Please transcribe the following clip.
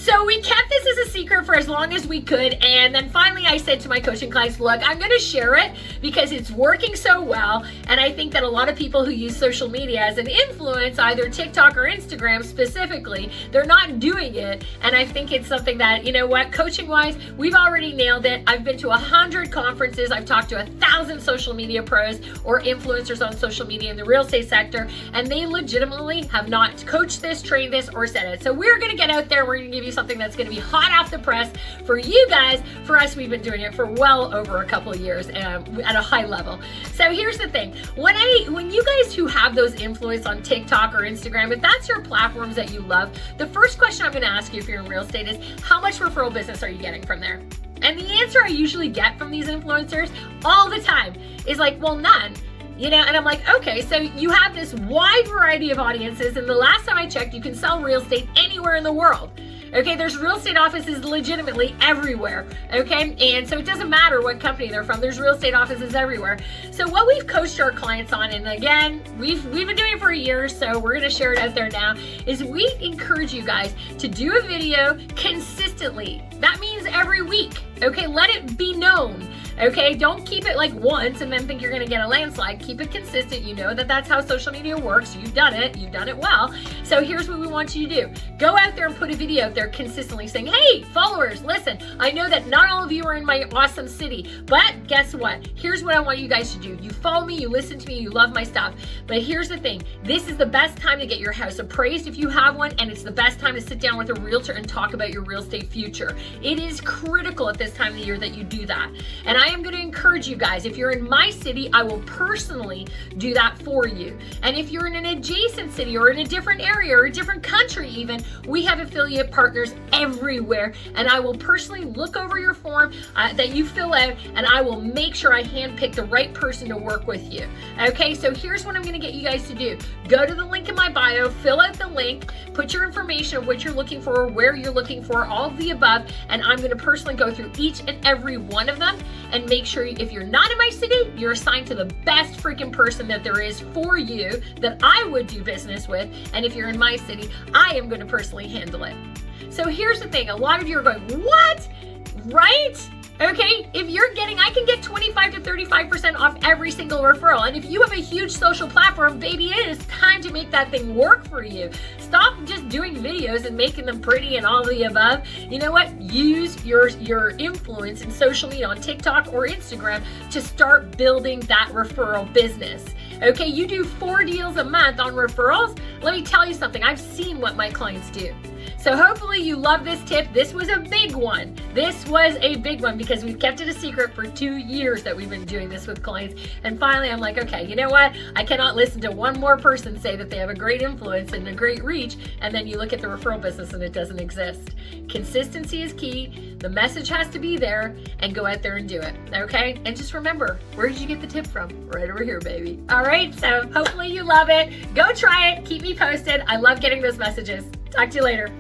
So we kept this as a secret for as long as we could, and then finally I said to my coaching clients, look, I'm going to share it because it's working so well, and I think that a lot of people who use social media as an influence, either TikTok or Instagram specifically, they're not doing it, and I think it's something that, you know what, coaching-wise, we've already nailed it. I've been to 100 conferences, I've talked to 1,000 social media pros or influencers on social media in the real estate sector, and they legitimately have not coached this, trained this, or said it. So we're going to get out there, we're going to give you something that's going to be hot off the press for you guys. For us, we've been doing it for well over a couple of years at a high level. So here's the thing, when you guys who have those influence on TikTok or Instagram, if that's your platforms that you love, the first question I'm going to ask you if you're in real estate is, how much referral business are you getting from there? And the answer I usually get from these influencers all the time is like, well, none. You know, and I'm like, okay, so you have this wide variety of audiences, and the last time I checked, you can sell real estate anywhere in the world. Okay, there's real estate offices legitimately everywhere, okay? And so it doesn't matter what company they're from, there's real estate offices everywhere. So what we've coached our clients on, and again, we've been doing it for a year, so we're gonna share it out there now, is we encourage you guys to do a video consistently. That means every week, okay? Let it be known. Okay, don't keep it like once and then think you're gonna get a landslide. Keep it consistent. You know that that's how social media works. You've done it well. So here's what we want you to do. Go out there and put a video out there consistently saying, hey, followers, listen, I know that not all of you are in my awesome city, but guess what? Here's what I want you guys to do. You follow me, you listen to me, you love my stuff. But here's the thing, this is the best time to get your house appraised if you have one, and it's the best time to sit down with a realtor and talk about your real estate future. It is critical at this time of the year that you do that. And I am going to encourage you guys, if you're in my city, I will personally do that for you. And if you're in an adjacent city or in a different area or a different country even, we have affiliate partners everywhere. And I will personally look over your form that you fill out, and I will make sure I handpick the right person to work with you. Okay, so here's what I'm going to get you guys to do. Go to the link in my bio, fill out the link, put your information of what you're looking for, where you're looking for, all of the above, and I'm going to personally go through each and every one of them and make sure if you're not in my city, you're assigned to the best freaking person that there is for you that I would do business with. And if you're in my city, I am going to personally handle it. So here's the thing. A lot of you are going, what? Right? Okay, if you're getting, I can get 25 to 35% off every single referral. And if you have a huge social platform, baby, it is time to make that thing work for you. Stop just doing videos and making them pretty and all the above. You know what? Use your influence in social media on TikTok or Instagram to start building that referral business. Okay, you do 4 deals a month on referrals. Let me tell you something. I've seen what my clients do. So hopefully you love this tip. This was a big one. This was a big one because we've kept it a secret for 2 years that we've been doing this with clients. And finally, I'm like, okay, you know what? I cannot listen to one more person say that they have a great influence and a great reach, and then you look at the referral business and it doesn't exist. Consistency is key. The message has to be there, and go out there and do it, okay? And just remember, where did you get the tip from? Right over here, baby. All right, so hopefully you love it. Go try it. Keep me posted. I love getting those messages. Talk to you later.